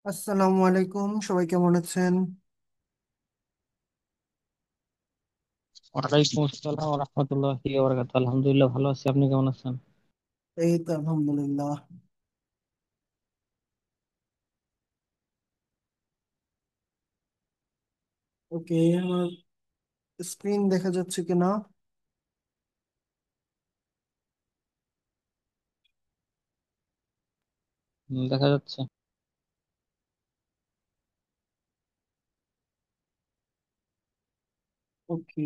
আসসালামু আলাইকুম, সবাই কেমন আছেন? ওয়ালাইকুম আসসালাম রহমতুল্লাহি ওয়া বারাকাতুহু। আলহামদুলিল্লাহ ভালো আছি, আপনি কেমন আছেন? এই তো আলহামদুলিল্লাহ। ওকে, আমার স্ক্রিন দেখা যাচ্ছে কিনা? দেখা যাচ্ছে। ওকে।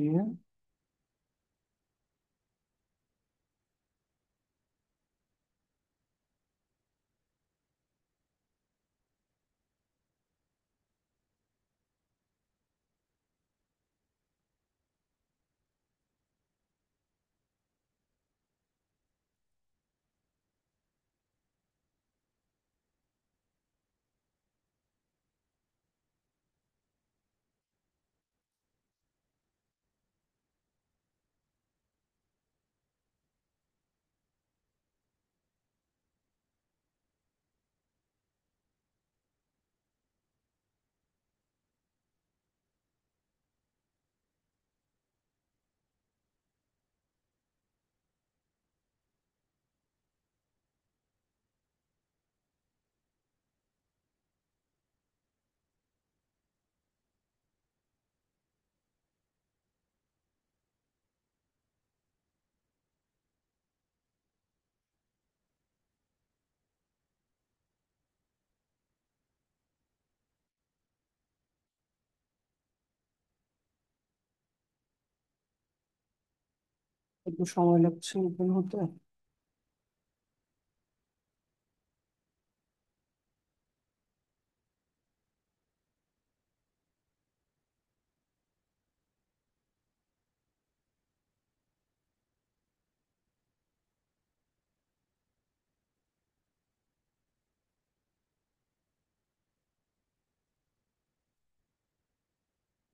একটু সময় লাগছে ওপেন হতে।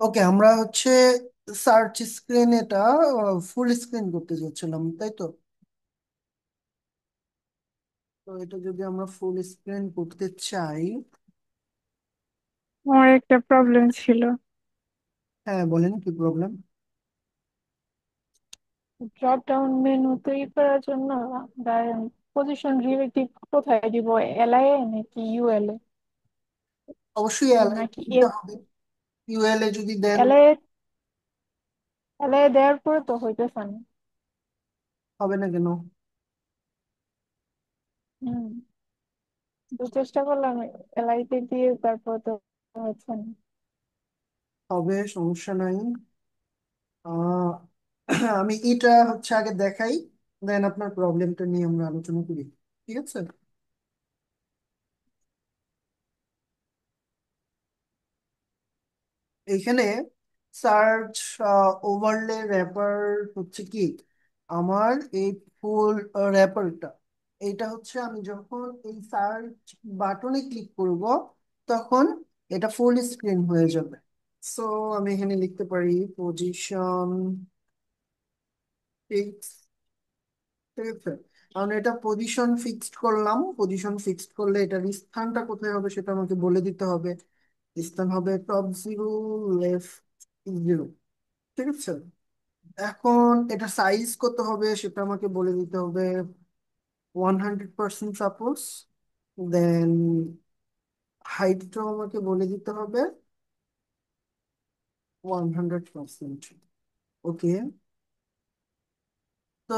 ওকে, আমরা হচ্ছে সার্চ স্ক্রিন এটা ফুল স্ক্রিন করতে যাচ্ছিলাম, তাই তো? তো এটা যদি আমরা ফুল স্ক্রিন করতে চাই। আমার একটা প্রবলেম ছিল। হ্যাঁ, বলেন কি প্রবলেম? ড্রপ ডাউন মেনু তৈরি করার জন্য পজিশন রিলেটিভ কোথায় দিব? এলআই নাকি ইউএলএ? অবশ্যই এলআই নাকি দিতে হবে। ইউএল এ যদি দেন। এলআই এলআই দেওয়ার পরে তো হইতেছে না। হবে না কেন? হম, তো চেষ্টা করলাম এলআই তে দিয়ে, তারপর তো হচ্ছে না। হবে, সমস্যা নাই। আহ আমি এটা হচ্ছে আগে দেখাই, দেন আপনার প্রবলেমটা নিয়ে আমরা আলোচনা করি। ঠিক আছে। এইখানে সার্চ ওভারলে র্যাপার হচ্ছে কি, আমার এই ফুল র্যাপারটা, এইটা হচ্ছে আমি যখন এই সার্চ বাটনে ক্লিক করব তখন এটা ফুল স্ক্রিন হয়ে যাবে। সো আমি এখানে লিখতে পারি পজিশন ফিক্স। ঠিক আছে। কারণ এটা পজিশন ফিক্সড করলাম, পজিশন ফিক্সড করলে এটার স্থানটা কোথায় হবে সেটা আমাকে বলে দিতে হবে। স্থান হবে টপ জিরো, লেফট জিরো। ঠিক আছে। এখন এটা সাইজ কত হবে সেটা আমাকে বলে দিতে হবে, 100% সাপোজ। দেন হাইটটাও আমাকে বলে দিতে হবে 100%। ওকে। তো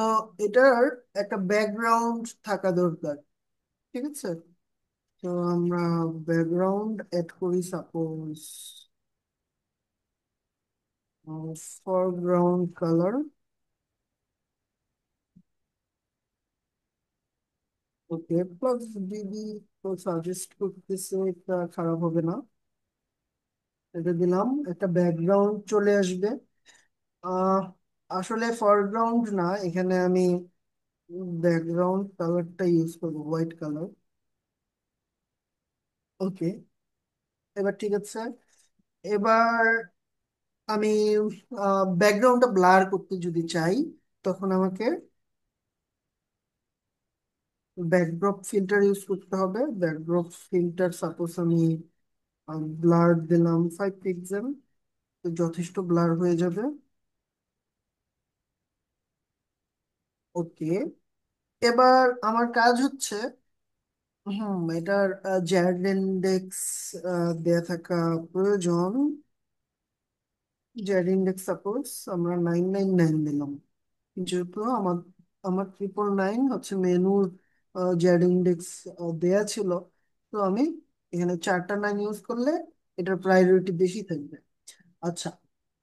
এটার একটা ব্যাকগ্রাউন্ড থাকা দরকার। ঠিক আছে। তো আমরা ব্যাকগ্রাউন্ড এড করি, সাপোজ ফরগ্রাউন্ড কালার। ওকে, প্লাস ডিবি। তো সাজেস্ট করতেছে, এটা খারাপ হবে না। এটা দিলাম, একটা ব্যাকগ্রাউন্ড চলে আসবে। আহ আসলে ফরগ্রাউন্ড না, এখানে আমি ব্যাকগ্রাউন্ড কালারটা ইউজ করবো, হোয়াইট কালার। ওকে, এবার ঠিক আছে। এবার আমি ব্যাকগ্রাউন্ডটা ব্লার করতে যদি চাই তখন আমাকে ব্যাকড্রপ ফিল্টার ইউজ করতে হবে। ব্যাকড্রপ ফিল্টার সাপোজ আমি ব্লার দিলাম 5 পিক্সেল, যথেষ্ট ব্লার হয়ে যাবে। ওকে, এবার আমার কাজ হচ্ছে, এটার জ্যাড ইন্ডেক্স দেয়া থাকা প্রয়োজন। জ্যাড ইন্ডেক্স সাপোজ আমরা 999 দিলাম, যেহেতু আমার আমার 999 হচ্ছে মেনুর জ্যাড ইন্ডেক্স দেয়া ছিল। তো আমি এখানে 4টা 9 ইউজ করলে এটার প্রায়োরিটি বেশি থাকবে। আচ্ছা,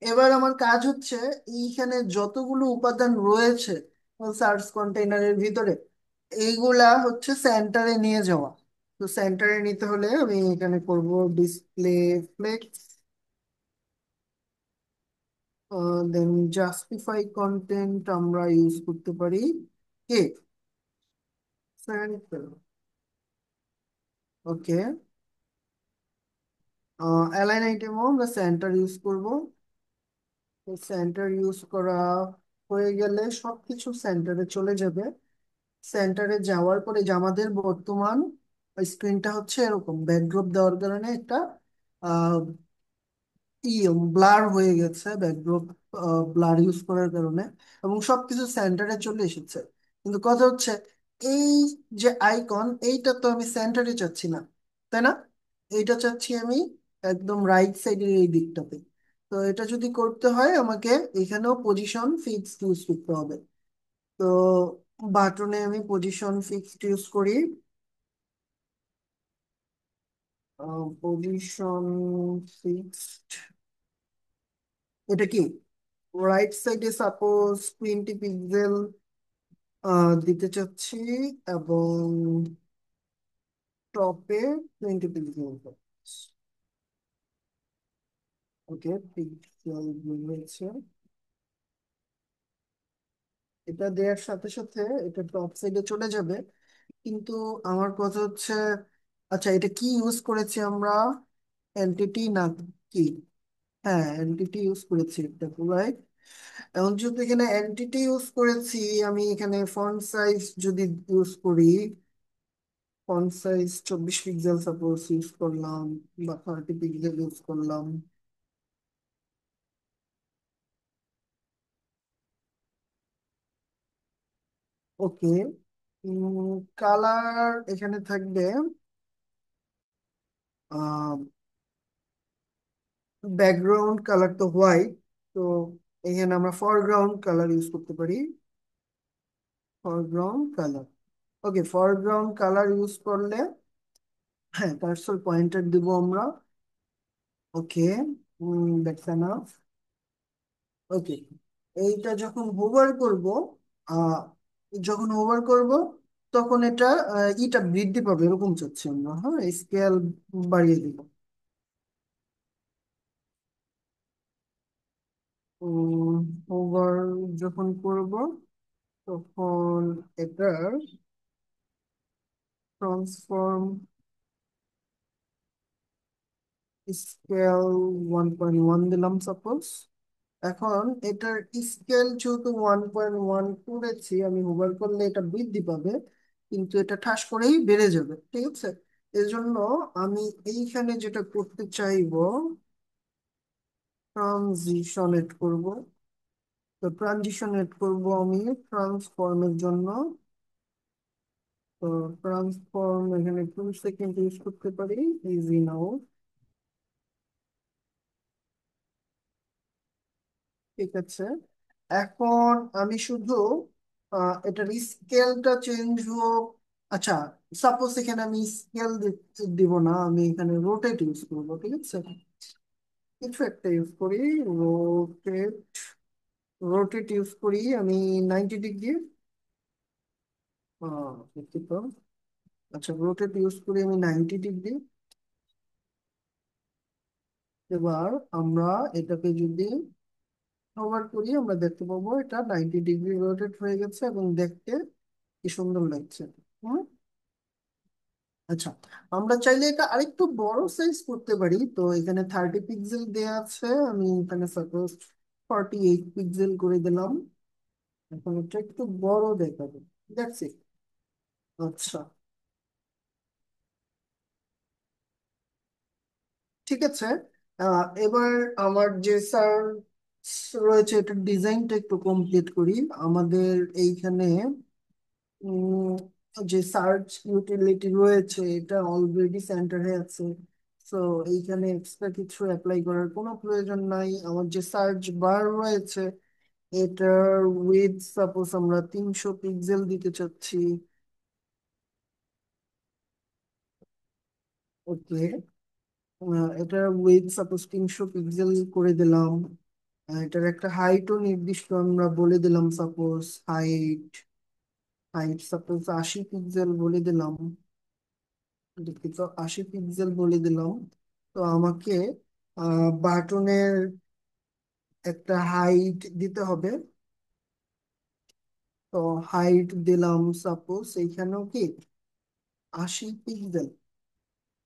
এবার আমার কাজ হচ্ছে এইখানে যতগুলো উপাদান রয়েছে সার্চ কন্টেইনারের ভিতরে, এইগুলা হচ্ছে সেন্টারে নিয়ে যাওয়া। তো সেন্টারে নিতে হলে আমি এখানে করব ডিসপ্লে ফ্লেক্স, দেন জাস্টিফাই কন্টেন্ট আমরা ইউজ করতে পারি কে সেন্টার। ওকে, অ্যালাইন আইটেমও আমরা সেন্টার ইউজ করব। সেন্টার ইউজ করা হয়ে গেলে সবকিছু সেন্টারে চলে যাবে। সেন্টারে যাওয়ার পরে যে আমাদের বর্তমান স্ক্রিনটা হচ্ছে এরকম ব্যাকড্রপ দেওয়ার কারণে একটা ব্লার হয়ে গেছে, ব্যাকড্রপ ব্লার ইউজ করার কারণে, এবং সবকিছু সেন্টারে চলে এসেছে। কিন্তু কথা হচ্ছে এই যে আইকন, এইটা তো আমি সেন্টারে চাচ্ছি না, তাই না? এইটা চাচ্ছি আমি একদম রাইট সাইডের এই দিকটাতে। তো এটা যদি করতে হয় আমাকে এখানেও পজিশন ফিক্সড ইউজ করতে হবে। তো বাটনে আমি পজিশন ফিক্সড ইউজ করি। পজিশন ফিক্সড, এটা কি রাইট সাইডে সাপোজ 20 পিক্সেল দিতে চাচ্ছি, এবং টপে 20 পিক্সেল। ওকে, পিক্সেল হয়েছে। এটা দেওয়ার সাথে সাথে এটা টপ সাইডে চলে যাবে। কিন্তু আমার কথা হচ্ছে, আচ্ছা এটা কি ইউজ করেছি আমরা, এন্টিটি না কি? হ্যাঁ, এন্টিটি ইউজ করেছি, এটা রাইট। এখন যেহেতু এখানে এন্টিটি ইউজ করেছি, আমি এখানে ফন্ট সাইজ যদি ইউজ করি, font size 24 pixel suppose use করলাম, বা 30 পিক্সেল ইউজ করলাম। ওকে, কালার এখানে থাকবে ব্যাকগ্রাউন্ড কালার তো হোয়াইট, তো এখানে আমরা ফরগ্রাউন্ড কালার ইউজ করতে পারি। ফরগ্রাউন্ড কালার, ওকে, ফরগ্রাউন্ড কালার ইউজ করলে, হ্যাঁ, কার্সর পয়েন্টার দিব আমরা। ওকে, দ্যাটস এনাফ। ওকে, এইটা যখন হোভার করব, আহ যখন হোভার করব তখন এটা ইটা বৃদ্ধি পাবে এরকম চাচ্ছি আমরা। হ্যাঁ, স্কেল বাড়িয়ে দিব। হোভার যখন করব তখন এটার ট্রান্সফর্ম স্কেল 1.1 দিলাম সাপোজ। এখন এটার স্কেল যেহেতু 1.1 করেছি, আমি হোভার করলে এটা বৃদ্ধি পাবে, কিন্তু এটা ঠাস করেই বেড়ে যাবে, ঠিক আছে? এজন্য আমি এইখানে যেটা করতে চাইবো, ট্রানজিশন এড করব। তো ট্রানজিশন এড করব আমি ট্রান্সফর্মের জন্য। তো ট্রান্সফর্ম এখানে 2 সেকেন্ড ইউজ করতে পারি, ইজি নাও। ঠিক আছে, এখন আমি শুধু এটার স্কেলটা চেঞ্জ হোক। আচ্ছা, সাপোজ এখানে আমি স্কেল দিব না, আমি এখানে রোটেট ইউজ করবো, ঠিক আছে? কিছু একটা ইউজ করি, রোটেট। রোটেট ইউজ করি আমি 90 ডিগ্রি। দুঃখিত। আচ্ছা, রোটেট ইউজ করি আমি 90 ডিগ্রি। এবার আমরা এটাকে যদি ওভার করি, আমরা দেখতে পাবো এটা 90 ডিগ্রি রোটেট হয়ে গেছে, এবং দেখতে কি সুন্দর লাগছে। হুম, আচ্ছা, আমরা চাইলে এটা আরেকটু বড় সাইজ করতে পারি। তো এখানে 30 পিক্সেল দেয়া আছে, আমি এখানে সাপোজ 48 পিক্সেল করে দিলাম। এখন এটা একটু বড় দেখাবে, দেখছি। আচ্ছা, ঠিক আছে। এবার আমার যে স্যার রয়েছে এটার ডিজাইনটা একটু কমপ্লিট করি। আমাদের এইখানে উম, যে সার্চ ইউটিলিটি রয়েছে এটা অলরেডি সেন্টারে আছে। তো এইখানে এক্সট্রা কিছু অ্যাপ্লাই করার কোনো প্রয়োজন নাই। আমার যে সার্চ বার রয়েছে এটার উইথ সাপোজ আমরা 300 পিক্সেল দিতে চাচ্ছি। ওকে, এটার উইথ সাপোজ 300 পিক্সেল করে দিলাম। এটার একটা হাইটও নির্দিষ্ট আমরা বলে দিলাম, suppose height height suppose 80 pixel বলে দিলাম। দুঃখিত, 80 পিক্সেল বলে দিলাম। তো আমাকে বাটনের একটা হাইট দিতে হবে। তো হাইট দিলাম সাপোজ এইখানেও কি 80 পিক্সেল।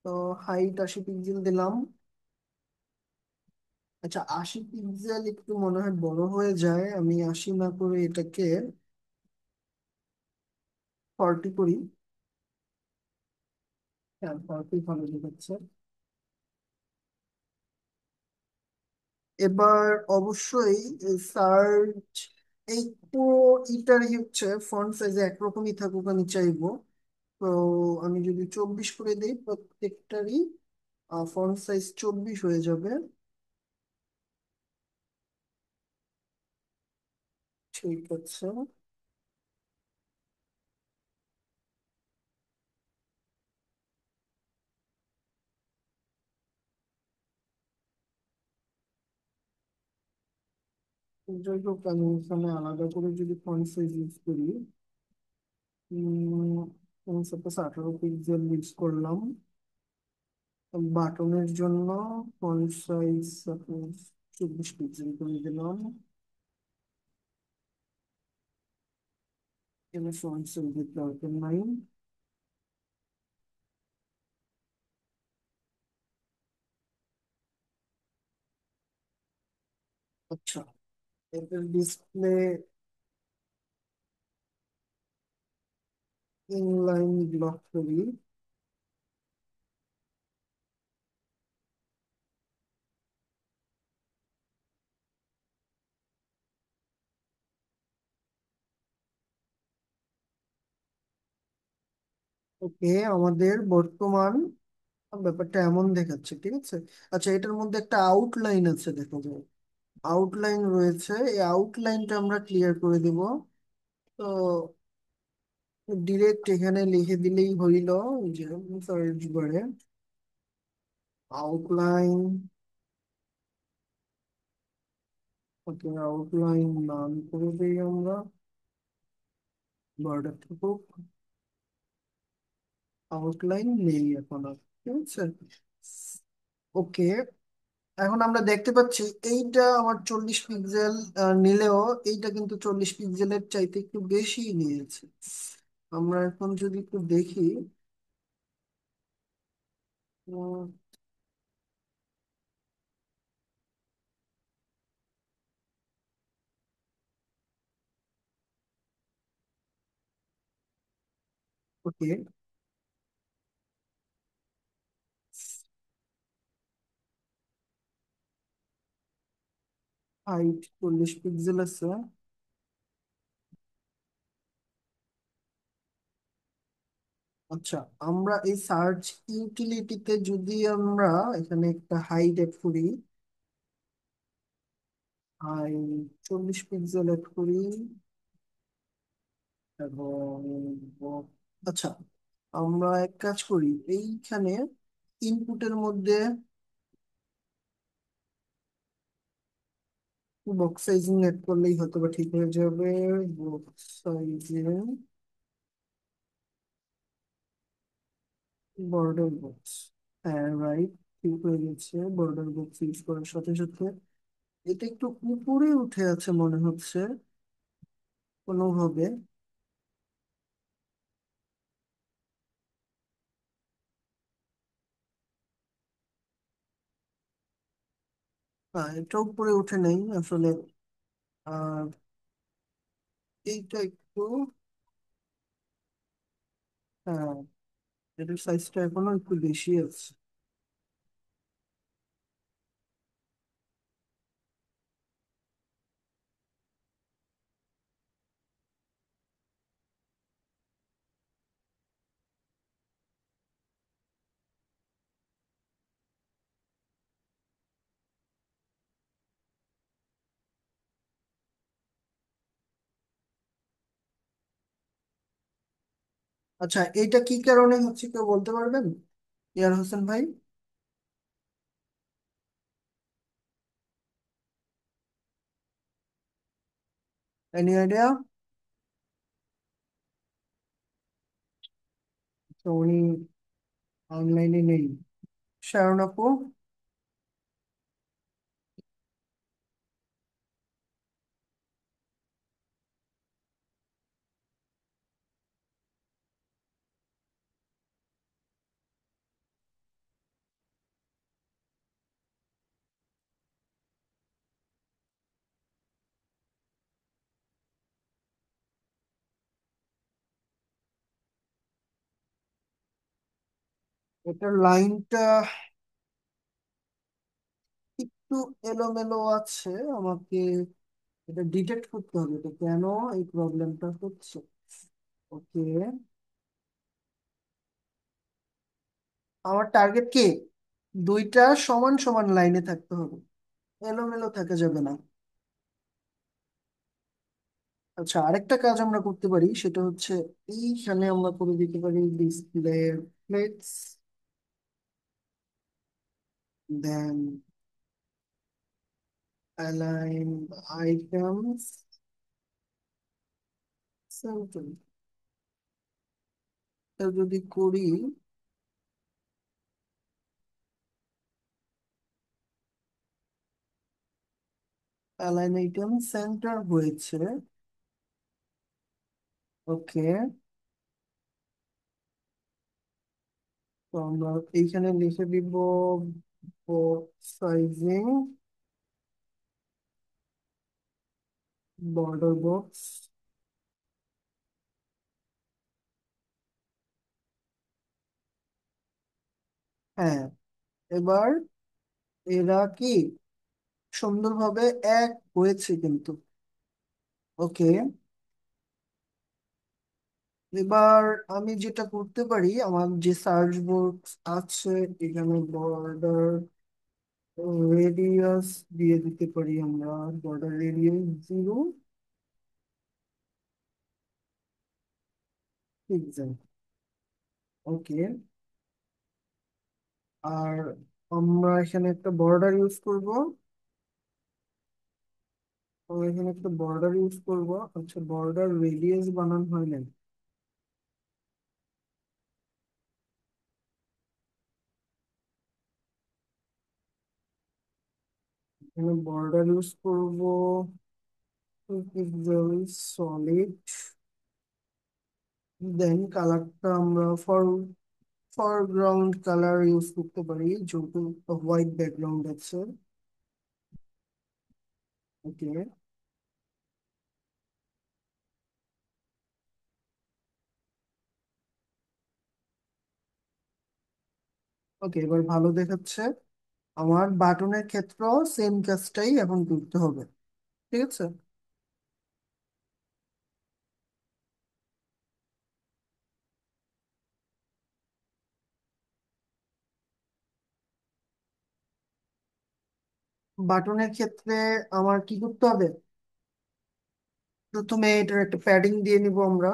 তো হাইট 80 পিক্সেল দিলাম। আচ্ছা, 80 পিক্সেল একটু মনে হয় বড় হয়ে যায়, আমি 80 না করে এটাকে 40 করি। হ্যাঁ, 40 ভালো দেখাচ্ছে। এবার অবশ্যই সার্চ এই পুরো ইটারই হচ্ছে ফন্ট সাইজ একরকমই থাকুক আমি চাইবো। তো আমি যদি 24 করে দিই প্রত্যেকটারই ফন্ট সাইজ 24 হয়ে যাবে। ঠিক আছে। যাই হোক, আমি এখানে আলাদা করে যদি ফন্ট সাইজ ইউজ করি, সাপোজ 18 পিক্সেল ইউজ করলাম। বাটনের জন্য ফন্ট সাইজ সাপোজ 24 পিক্সেল করে দিলাম। এবার ফন্ট সাইজ দিতে হবে 9। আচ্ছা, এটার ডিসপ্লে ইনলাইন ব্লক করি। ওকে, আমাদের বর্তমান ব্যাপারটা এমন দেখাচ্ছে, ঠিক আছে। আচ্ছা, এটার মধ্যে একটা আউটলাইন আছে, দেখা যায় আউটলাইন রয়েছে, এই আউটলাইনটা আমরা ক্লিয়ার করে দিব। তো ডিরেক্ট এখানে লিখে দিলেই হইল যে সার্চ বারে আউটলাইন। ওকে, আউটলাইন নাম করে দিই আমরা, বর্ডার থাকুক, আউটলাইন নেই এখন আর, ঠিক আছে। ওকে, এখন আমরা দেখতে পাচ্ছি এইটা আমার 40 পিক্সেল নিলেও এইটা কিন্তু 40 পিক্সেলের চাইতে একটু বেশি নিয়েছে। আমরা এখন যদি একটু দেখি, ওকে, হাইট 40 পিক্সেল আছে। আচ্ছা, আমরা এই সার্চ ইউটিলিটিতে যদি আমরা এখানে একটা হাইট এড করি, হাই 40 পিক্সেল এড করি এবং আচ্ছা, আমরা এক কাজ করি, এইখানে ইনপুটের মধ্যে বক্স সাইজিং এড করলেই হয়তো বা ঠিক হয়ে যাবে। বক্স সাইজিং, বর্ডার বক্স, হ্যাঁ রাইট, ঠিক হয়ে গেছে। বর্ডার বক্স ইউজ করার সাথে সাথে এটা একটু উপরে উঠে আছে মনে হচ্ছে কোনোভাবে। এটা উপরে উঠে নেই আসলে। আর এইটা একটু হ্যাঁ, এটার সাইজটা এখনো একটু বেশি আছে। আচ্ছা, এটা কি কারণে হচ্ছে কেউ বলতে পারবেন, ইয়ার হোসেন ভাই? Any idea? তো উনি অনলাইনে নেই। শারণ আপু? এটার লাইনটা একটু এলোমেলো আছে। আমাকে এটা ডিটেক্ট করতে হবে, এটা কেন এই প্রবলেমটা হচ্ছে। ওকে, আমার টার্গেট কি, দুইটা সমান সমান লাইনে থাকতে হবে, এলোমেলো থাকা যাবে না। আচ্ছা, আরেকটা কাজ আমরা করতে পারি, সেটা হচ্ছে এইখানে আমরা করে দিতে পারি ডিসপ্লে প্লেটস, দেন অ্যালাইন আইটেমস, সিম্পল। যদি করি, অ্যালাইন আইটেম সেন্টার হয়েছে। ওকে, তো আমরা এইখানে লিখে দিব সাইজিং, বর্ডার বক্স। হ্যাঁ, এবার এরা কি সুন্দরভাবে এক হয়েছে কিন্তু। ওকে, এবার আমি যেটা করতে পারি, আমার যে সার্চ বক্স আছে, এখানে বর্ডার রেডিয়াস দিয়ে দিতে পারি আমরা, বর্ডার রেডিয়াস 0 পিক্সেল। ওকে, আর আমরা এখানে একটা বর্ডার ইউজ করব, আমরা এখানে একটা বর্ডার ইউজ করব। আচ্ছা, বর্ডার রেডিয়াস বানানো হয় না, এখানে বর্ডার ইউজ করব 2 পিক্সেল সলিড। দেন কালারটা আমরা ফরগ্রাউন্ড কালার ইউজ করতে পারি, যেহেতু হোয়াইট ব্যাকগ্রাউন্ড আছে। ওকে, ওকে, এবার ভালো দেখাচ্ছে। আমার বাটনের ক্ষেত্রেও সেম কাজটাই এখন করতে হবে, ঠিক আছে? বাটনের ক্ষেত্রে আমার কি করতে হবে, প্রথমে এটার একটা প্যাডিং দিয়ে নিব আমরা।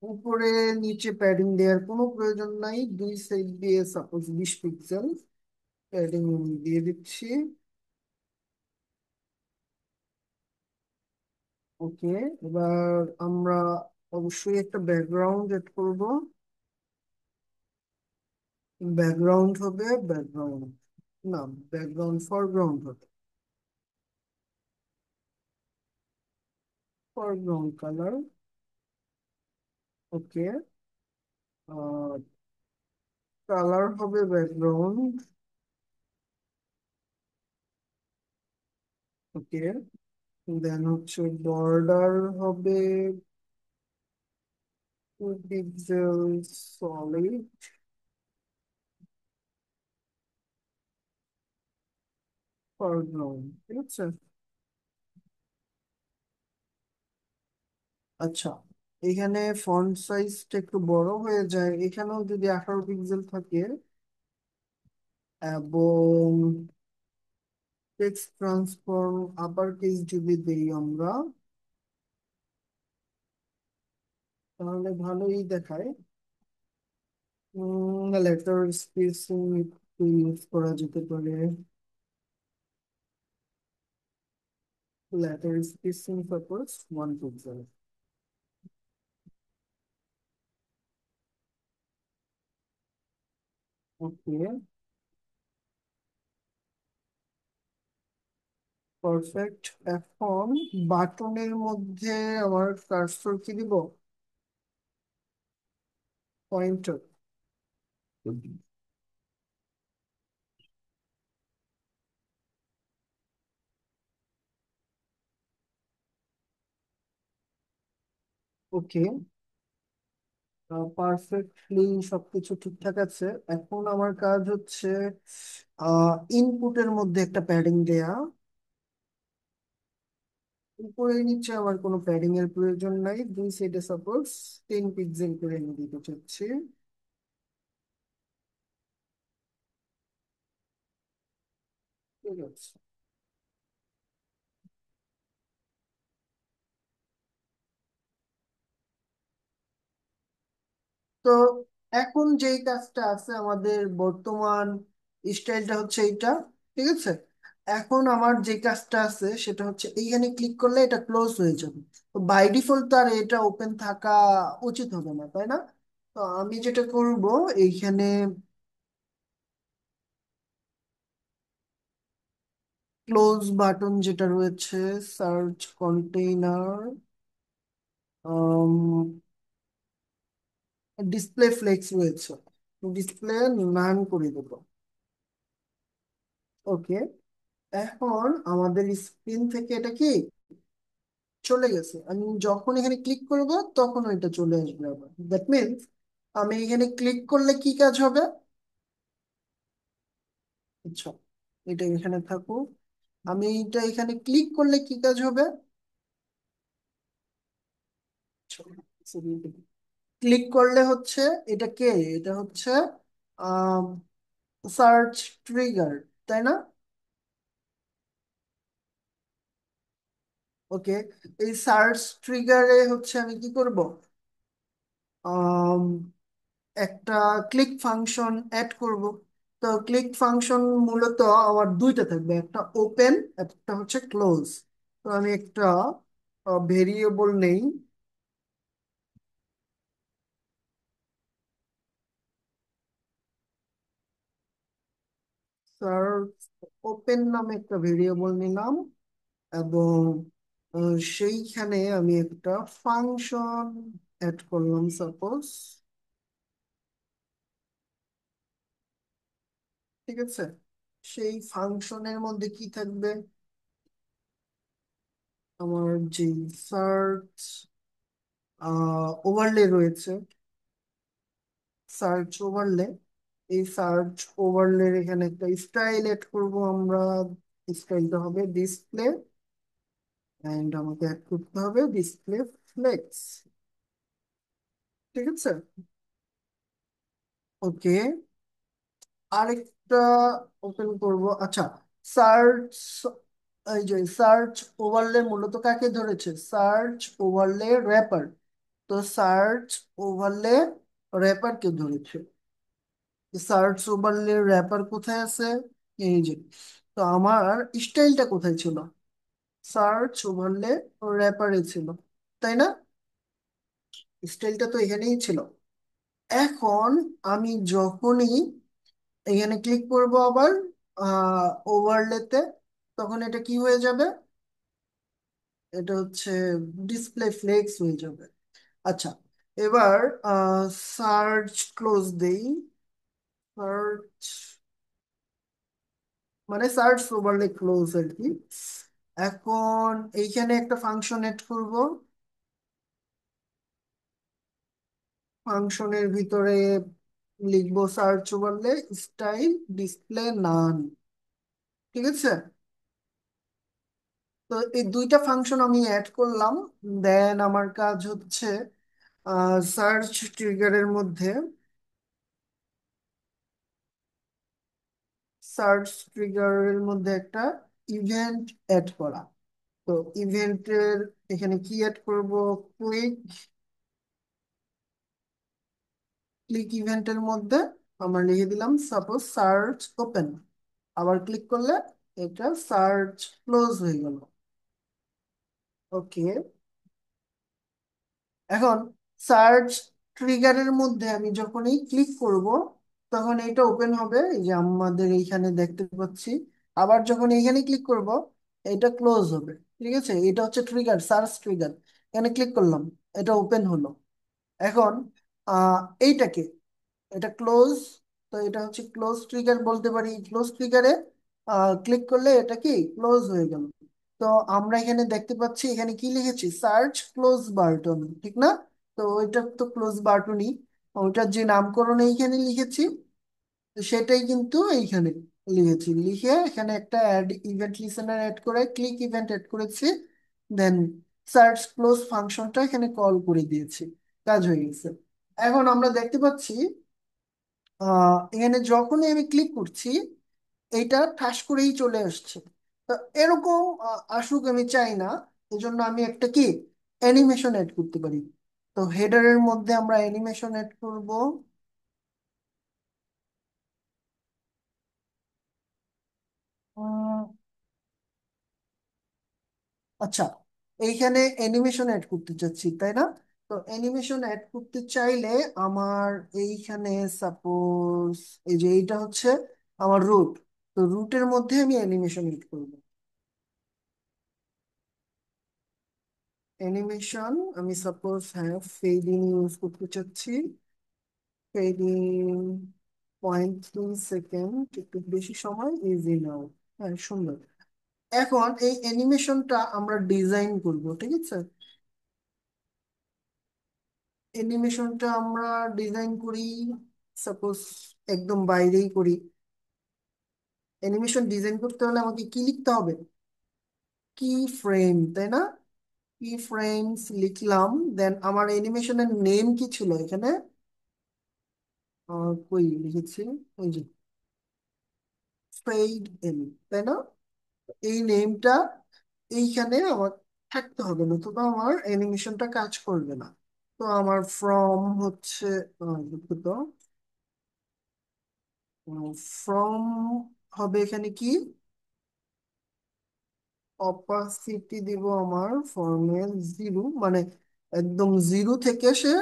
উপরে নিচে প্যাডিং দেওয়ার কোনো প্রয়োজন নাই, দুই সাইড দিয়ে সাপোজ 20 পিক্সেল প্যাডিং দিয়ে দিচ্ছি। ওকে, এবার আমরা অবশ্যই একটা ব্যাকগ্রাউন্ড এড করব। ব্যাকগ্রাউন্ড হবে ব্যাকগ্রাউন্ড, না, ব্যাকগ্রাউন্ড ফরগ্রাউন্ড হবে, ফরগ্রাউন্ড কালার। ওকে, কালার হবে ব্যাকগ্রাউন্ড। ওকে, দেন হচ্ছে বর্ডার হবে pixel solid foreground, ঠিক আছে। আচ্ছা, এখানে ফন্ট সাইজটা একটু বড় হয়ে যায়, এখানেও যদি 18 পিক্সেল থাকে, এবং টেক্সট ট্রান্সফর্ম আপার কেস যদি দেই আমরা, তাহলে ভালোই দেখায়। লেটার স্পেসিং একটু ইউজ করা যেতে পারে। Letter spacing suppose 1 pixel. Okay, perfect. এখন বাটনের মধ্যে আমার কার্সর কি দিব? পয়েন্টার। ওকে, পারফেক্টলি সবকিছু ঠিকঠাক আছে। এখন আমার কাজ হচ্ছে ইনপুটের মধ্যে একটা প্যাডিং দেয়া। উপরে নিচে আমার কোনো প্যাডিং এর প্রয়োজন নাই, দুই সাইডে সাপোজ 10 পিক্সেল করে আমি দিতে চাচ্ছি। ঠিক আছে। তো এখন যেই কাজটা আছে আমাদের বর্তমান স্টাইলটা হচ্ছে এইটা, ঠিক আছে। এখন আমার যে কাজটা আছে সেটা হচ্ছে এইখানে ক্লিক করলে এটা ক্লোজ হয়ে যাবে। তো বাই ডিফল্ট তো আর এটা ওপেন থাকা উচিত হবে না, তাই না? তো আমি যেটা করব, এইখানে ক্লোজ বাটন যেটা রয়েছে, সার্চ কন্টেইনার, ডিসপ্লে ফ্লেক্স রয়েছে, ডিসপ্লে নান করে দেবো। ওকে, এখন আমাদের স্ক্রিন থেকে এটা কি চলে গেছে। আমি যখন এখানে ক্লিক করব তখন এটা চলে আসবে আবার। দ্যাট মিনস আমি এখানে ক্লিক করলে কি কাজ হবে? আচ্ছা, এটা এখানে থাকুক। আমি এটা এখানে ক্লিক করলে কি কাজ হবে? ক্লিক করলে হচ্ছে এটা কে, এটা হচ্ছে সার্চ ট্রিগার, তাই না? ওকে, এই সার্চ ট্রিগারে হচ্ছে আমি কি করব? একটা ক্লিক ফাংশন অ্যাড করব। তো ক্লিক ফাংশন মূলত আমার দুইটা থাকবে, একটা ওপেন, একটা হচ্ছে ক্লোজ। তো আমি একটা ভেরিয়েবল নেই, সার্চ ওপেন নামে একটা ভেরিয়েবল নিলাম, এবং সেইখানে আমি একটা ফাংশন অ্যাড করলাম সাপোজ। ঠিক আছে, সেই ফাংশনের মধ্যে কি থাকবে? আমার যে সার্চ ওভারলে রয়েছে, সার্চ ওভারলে, এই সার্চ ওভারলের এখানে একটা স্টাইল এড করব আমরা। স্টাইলটা হবে ডিসপ্লে, এন্ড আমাকে অ্যাড করতে হবে ডিসপ্লে ফ্লেক্স। ঠিক আছে। ওকে, আরেকটা ওপেন করব। আচ্ছা, সার্চ, এই যে সার্চ ওভারলে মূলত কাকে ধরেছে? Search overlay wrapper. তো সার্চ ওভারলে র্যাপার কে ধরেছে। সার্চ ওভারলে র্যাপার কোথায় আছে? এই যে। তো আমার স্টাইলটা কোথায় ছিল? সার্চ ওভারলে র্যাপারে ছিল, তাই না? স্টাইলটা তো এখানেই ছিল। এখন আমি যখনই এখানে ক্লিক করব আবার ওভারলেতে, তখন এটা কি হয়ে যাবে? এটা হচ্ছে ডিসপ্লে ফ্লেক্স হয়ে যাবে। আচ্ছা, এবার সার্চ ক্লোজ দেই। সার্চ মানে সার্চ ওভারলে ক্লোজ আর কি। এখন এইখানে একটা ফাংশন এড করব। ফাংশনের ভিতরে লিখবো সার্চ বললে স্টাইল ডিসপ্লে নান। ঠিক আছে, তো এই দুইটা ফাংশন আমি অ্যাড করলাম। দেন আমার কাজ হচ্ছে সার্চ ট্রিগারের মধ্যে একটা ইভেন্ট অ্যাড করা। তো ইভেন্টের এখানে কি অ্যাড করব? ক্লিক ক্লিক ইভেন্টের মধ্যে আমরা লিখে দিলাম সাপোজ সার্চ ওপেন। আবার ক্লিক করলে এটা সার্চ ক্লোজ হয়ে গেল। ওকে, এখন সার্চ ট্রিগারের মধ্যে আমি যখনই ক্লিক করব তখন এটা ওপেন হবে, এই যে আমাদের এইখানে দেখতে পাচ্ছি। আবার যখন এইখানে ক্লিক করব এটা ক্লোজ হবে। ঠিক আছে, এটা হচ্ছে ট্রিগার, সার্চ ট্রিগার। এখানে ক্লিক করলাম, এটা ওপেন হলো। এখন আহ এইটাকে, এটা ক্লোজ, তো এটা হচ্ছে ক্লোজ ট্রিগার বলতে পারি। ক্লোজ ট্রিগারে ক্লিক করলে এটা কি ক্লোজ হয়ে গেল। তো আমরা এখানে দেখতে পাচ্ছি এখানে কি লিখেছি, সার্চ ক্লোজ বাটন, ঠিক না? তো ওইটা তো ক্লোজ বাটনই, ওইটার যে নামকরণ এইখানে লিখেছি তো সেটাই কিন্তু এইখানে লিখেছি। লিখে এখানে একটা অ্যাড ইভেন্ট লিসেনার অ্যাড করে ক্লিক ইভেন্ট অ্যাড করেছি। দেন সার্চ ক্লোজ ফাংশনটা এখানে কল করে দিয়েছি, কাজ হয়ে গেছে। এখন আমরা দেখতে পাচ্ছি এখানে যখনই আমি ক্লিক করছি এইটা ঠাস করেই চলে আসছে। তো এরকম আসুক আমি চাই না, এজন্য আমি একটা কি অ্যানিমেশন অ্যাড করতে পারি। তো হেডারের মধ্যে আমরা অ্যানিমেশন অ্যাড করব। উম, আচ্ছা, এইখানে অ্যানিমেশন অ্যাড করতে চাচ্ছি তাই না? তো অ্যানিমেশন অ্যাড করতে চাইলে আমার এইখানে সাপোজ এই যে এইটা হচ্ছে আমার রুট। তো রুটের মধ্যে আমি অ্যানিমেশন অ্যাড করব। অ্যানিমেশন আমি সাপোজ হ্যাঁ ফেডিং ইউজ করতে চাচ্ছি। ফেডিং 0.3 সেকেন্ড, একটু বেশি সময়, ইজি নাও। হ্যাঁ, সুন্দর। এখন এই অ্যানিমেশনটা আমরা ডিজাইন করব, ঠিক আছে? অ্যানিমেশনটা আমরা ডিজাইন করি সাপোজ একদম বাইরেই করি। অ্যানিমেশন ডিজাইন করতে হলে আমাকে কি লিখতে হবে? কি ফ্রেম, তাই না? কি ফ্রেমস লিখলাম। দেন আমার অ্যানিমেশনের নেম কি ছিল এখানে? কই লিখেছি, ওই যে ফেড এন, তাই না? এই নেমটা এইখানে আমার থাকতে হবে, নতুবা আমার অ্যানিমেশনটা কাজ করবে না। তো আমার ফ্রম হচ্ছে দুঃখিত, ফ্রম হবে এখানে কি অপাসিটি দিব আমার ফর্মের 0, মানে একদম 0 থেকে সে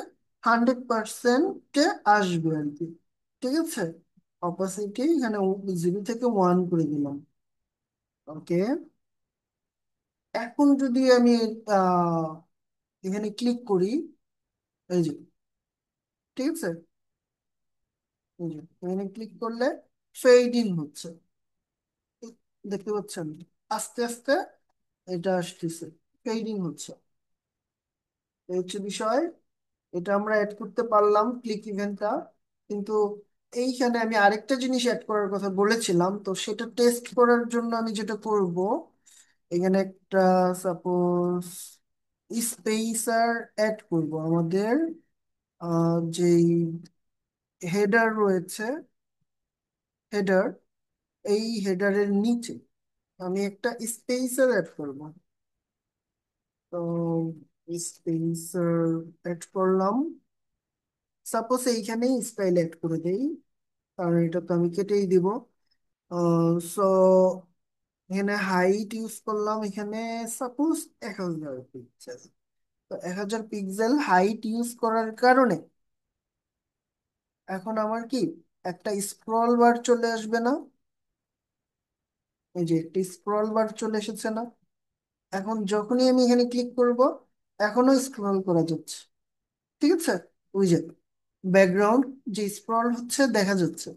100%-এ আসবে আর কি। ঠিক আছে, অপাসিটি এখানে 0 থেকে 1 করে দিলাম। ওকে, এখন যদি আমি আহ এখানে ক্লিক করি, এই যে, ঠিক আছে, এই যে এখানে ক্লিক করলে ফেডিং হচ্ছে, দেখতে পাচ্ছেন? আস্তে আস্তে এটা আসতেছে, ফেডিং হচ্ছে। এই হচ্ছে বিষয়। এটা আমরা অ্যাড করতে পারলাম ক্লিক ইভেন্টটা, কিন্তু এইখানে আমি আরেকটা জিনিস অ্যাড করার কথা বলেছিলাম। তো সেটা টেস্ট করার জন্য আমি যেটা করব, এখানে একটা সাপোজ স্পেসার অ্যাড করব। আমাদের যেই হেডার রয়েছে, হেডার, এই হেডারের নিচে আমি একটা স্পেসার অ্যাড করব। তো স্পেসার অ্যাড করলাম, সাপোজ এইখানেই স্টাইল অ্যাড করে দেই, কারণ এটা তো আমি কেটেই দিব। সো এখানে হাইট ইউজ করলাম, এখানে সাপোজ 1000 পিক্সেল। তো 1000 পিক্সেল হাইট ইউজ করার কারণে এখন আমার কি একটা স্ক্রল বার চলে আসবে না? এই যে একটি স্ক্রল বার চলে এসেছে না? এখন যখনই আমি এখানে ক্লিক করব এখনো স্ক্রল করা যাচ্ছে, ঠিক আছে? ওই যে ব্যাকগ্রাউন্ড যে স্ক্রল হচ্ছে দেখা যাচ্ছে।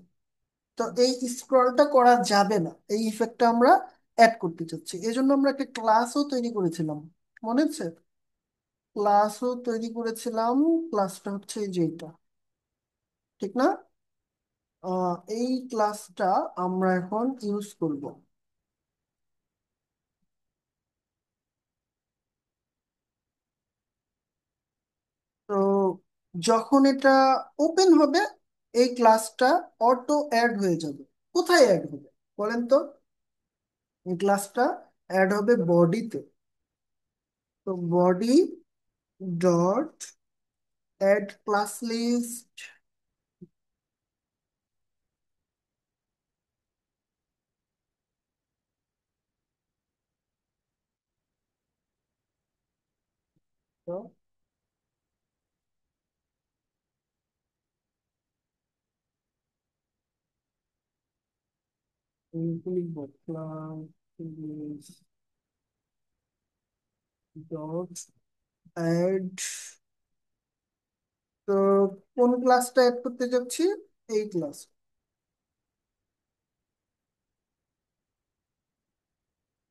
তো এই স্ক্রলটা করা যাবে না, এই ইফেক্টটা আমরা অ্যাড করতে চাচ্ছি। এই জন্য আমরা একটা ক্লাসও তৈরি করেছিলাম, মনে আছে? ক্লাসও তৈরি করেছিলাম, ক্লাসটা হচ্ছে এই যে এটা। ঠিক না? এই ক্লাসটা আমরা এখন ইউজ করব। তো যখন এটা ওপেন হবে, এই ক্লাসটা অটো অ্যাড হয়ে যাবে। কোথায় অ্যাড হবে বলেন তো? এই ক্লাসটা অ্যাড হবে বডিতে। তো body dot add class list. লিখব ক্লাস ডট অ্যাড। তো কোন ক্লাসটা অ্যাড করতে যাচ্ছি? এই ক্লাস।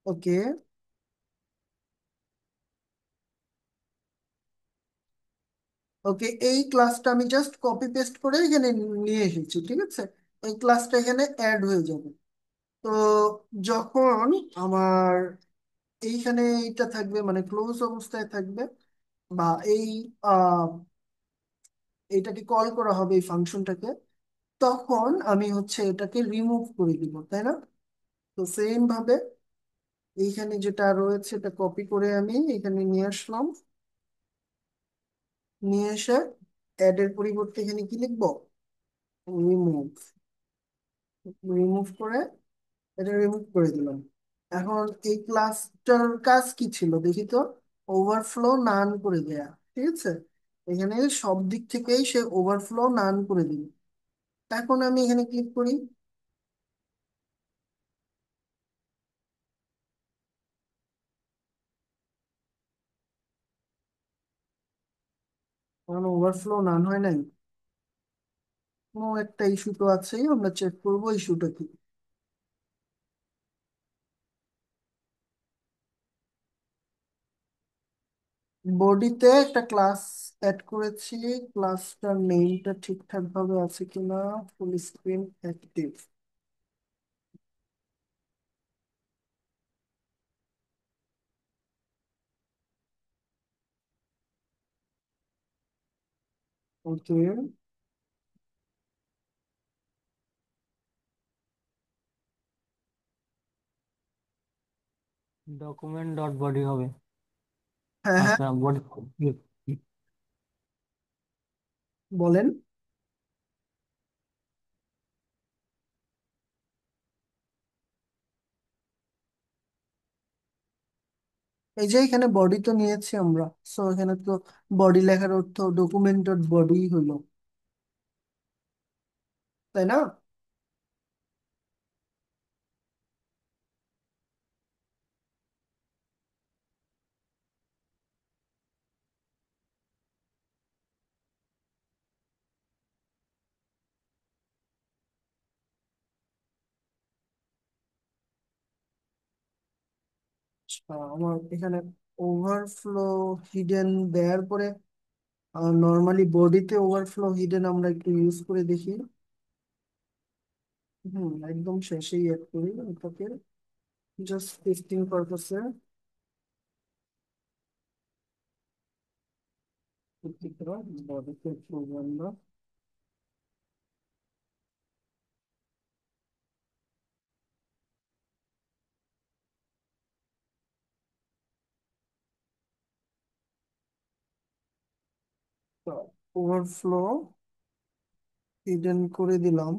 ওকে। ওকে, এই ক্লাসটা আমি জাস্ট কপি পেস্ট করে এখানে নিয়ে এসেছি, ঠিক আছে? এই ক্লাসটা এখানে অ্যাড হয়ে যাবে। তো যখন আমার এইখানে এইটা থাকবে, মানে ক্লোজ অবস্থায় থাকবে, বা এই আহ এইটাকে কল করা হবে এই ফাংশনটাকে, তখন আমি হচ্ছে এটাকে রিমুভ করে দিব, তাই না? তো সেম ভাবে এইখানে যেটা রয়েছে এটা কপি করে আমি এখানে নিয়ে আসলাম। নিয়ে এসে অ্যাড এর পরিবর্তে এখানে কি লিখবো? রিমুভ। রিমুভ করে এটা রিমুভ করে দিলাম। এখন এই ক্লাসটার কাজ কি ছিল দেখি তো? ওভারফ্লো নান করে দেয়া, ঠিক আছে? এখানে সব দিক থেকেই সে ওভারফ্লো নান করে দিল। এখন আমি এখানে ক্লিক করি। কারণ ওভারফ্লো নান হয় নাই। কোনো একটা ইস্যু তো আছেই, আমরা চেক করবো ইস্যুটা কি। বডিতে একটা ক্লাস অ্যাড করেছি। ক্লাসটার নেমটা ঠিকঠাক ভাবে আছে কিনা? Full screen active. Okay. Document dot body হবে। হ্যাঁ, হ্যাঁ, আচ্ছা বডি। বলেন। এই যে এখানে বডি তো নিয়েছি আমরা, সো এখানে তো বডি লেখার অর্থ ডকুমেন্ট ডট বডি হলো, তাই না? আমার এখানে ওভারফ্লো হিডেন দেওয়ার পরে নর্মালি বডিতে ওভারফ্লো হিডেন আমরা একটু ইউজ করে দেখি। একদম শেষেই অ্যাড করি এটাকে, জাস্ট টেস্টিং পারপাসে। বডিতে আমরা ওভারফ্লো হিডেন করে দিলাম।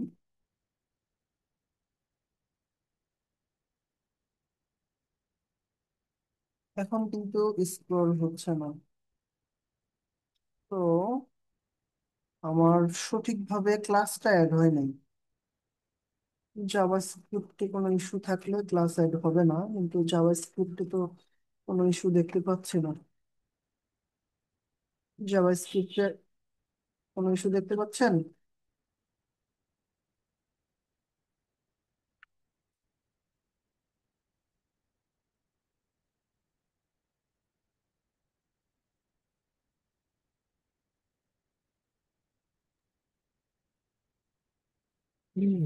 এখন কিন্তু স্ক্রল হচ্ছে না। তো আমার সঠিকভাবে ক্লাসটা অ্যাড হয় নাই। জাভাস্ক্রিপ্টে কোনো ইস্যু থাকলে ক্লাস অ্যাড হবে না, কিন্তু জাভাস্ক্রিপ্টে তো কোনো ইস্যু দেখতে পাচ্ছি না। জাভাস্ক্রিপ্টে কোনো ইস্যু দেখতে পাচ্ছেন?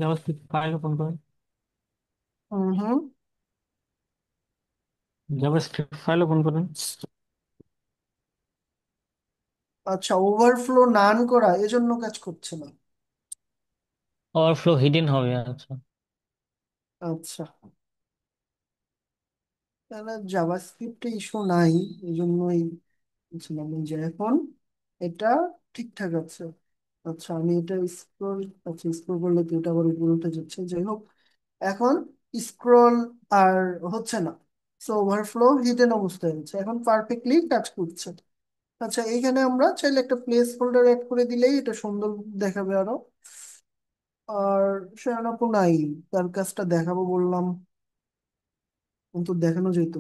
জাভাস্ক্রিপ্ট ফাইল ওপেন করেন। হুম হুম। জাভাস্ক্রিপ্ট ফাইল ওপেন করেন। আচ্ছা, ওভারফ্লো নান করা এজন্য কাজ করছে না। ওভারফ্লো হিডেন হবে, আচ্ছা। আচ্ছা, তাহলে জাভাস্ক্রিপ্টে ইস্যু নাই, এই জন্যই বলছিলাম যে এখন এটা ঠিকঠাক আছে। আচ্ছা, আমি এটা স্ক্রল, আচ্ছা স্ক্রল করলে তো এটা আবার উপরে উঠে যাচ্ছে, যাই হোক। এখন স্ক্রল আর হচ্ছে না, সো ওভারফ্লো হিডেন অবস্থায় আছে, এখন পারফেক্টলি কাজ করছে। আচ্ছা, এইখানে আমরা চাইলে একটা প্লেস হোল্ডার অ্যাড করে দিলেই এটা সুন্দর দেখাবে আরো। আর সেরানাপু নাই, তার কাজটা দেখাবো বললাম, কিন্তু দেখানো যেত।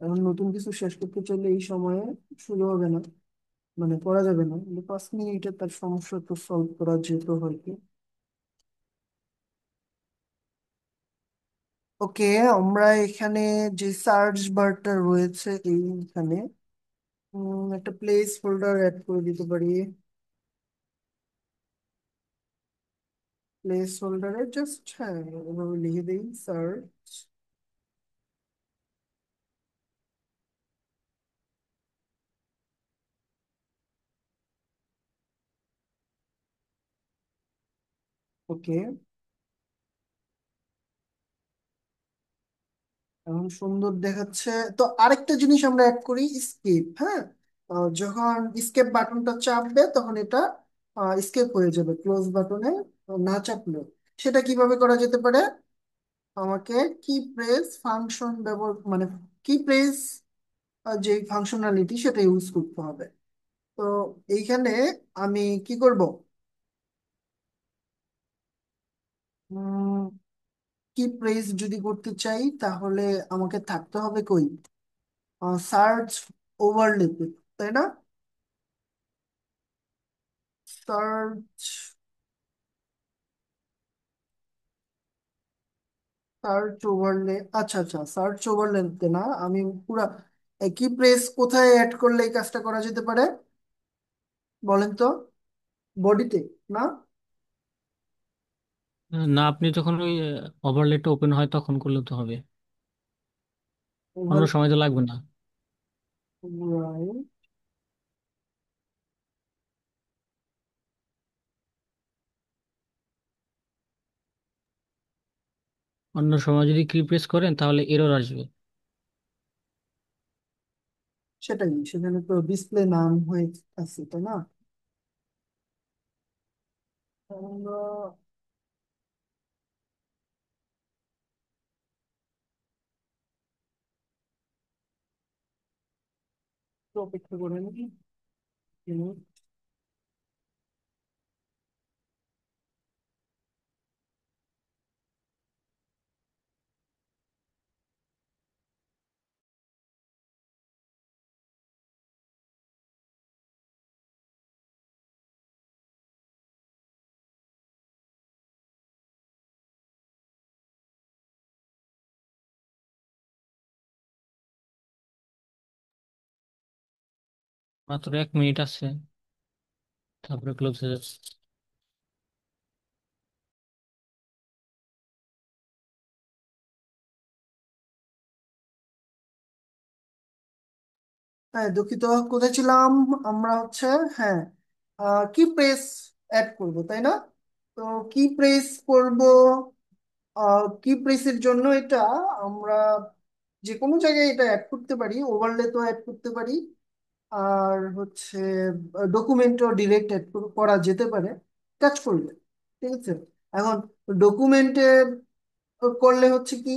এখন নতুন কিছু শেষ করতে চাইলে এই সময়ে শুরু হবে না, মানে করা যাবে না, কিন্তু 5 মিনিটে তার সমস্যা তো সলভ করা যেত হয়তো। ওকে, আমরা এখানে যে সার্চ বারটা রয়েছে এইখানে একটা প্লেস হোল্ডার অ্যাড করে দিতে পারি। প্লেস হোল্ডারে জাস্ট, হ্যাঁ, এভাবে লিখে দিই সার্চ। ওকে, এখন সুন্দর দেখাচ্ছে। তো আরেকটা জিনিস আমরা অ্যাড করি, স্কেপ, হ্যাঁ। যখন স্কেপ বাটনটা চাপবে তখন এটা স্কেপ হয়ে যাবে, ক্লোজ বাটনে না চাপলে। সেটা কিভাবে করা যেতে পারে? আমাকে কি প্রেস ফাংশন ব্যবহার, মানে কি প্রেস যে ফাংশনালিটি সেটা ইউজ করতে হবে। তো এইখানে আমি কি করব, কি প্রেস যদি করতে চাই তাহলে আমাকে থাকতে হবে কই, সার্চ ওভারলেতে, তাই না? সার্চ, সার্চ ওভারলে, আচ্ছা আচ্ছা, সার্চ ওভারলেতে না, আমি পুরা কি প্রেস কোথায় অ্যাড করলে এই কাজটা করা যেতে পারে বলেন তো? বডিতে না? না, আপনি যখন ওই ওভারলেটটা ওপেন হয় তখন করলে তো হবে, অন্য ওভার, সময় তো লাগবে না। রাইট। অন্য সময় যদি কি প্রেস করেন তাহলে এরর আসবে। সেটাই, সেখানে তো ডিসপ্লে নাম হয়ে আছে, তাই না? আমরা একটু অপেক্ষা করে নিই। মাত্র 1 মিনিট আছে, তারপরে ক্লোজ হয়ে যাচ্ছে। হ্যাঁ, দুঃখিত, কোথায় ছিলাম আমরা? হচ্ছে, হ্যাঁ, কি প্রেস অ্যাড করব, তাই না? তো কি প্রেস করব, কি প্রেসের জন্য এটা আমরা যে কোনো জায়গায় এটা অ্যাড করতে পারি, ওভারলে তো অ্যাড করতে পারি, আর হচ্ছে ডকুমেন্টও ডিরেক্ট অ্যাড করা যেতে পারে, কাজ করবে। ঠিক আছে, এখন ডকুমেন্টে করলে হচ্ছে কি,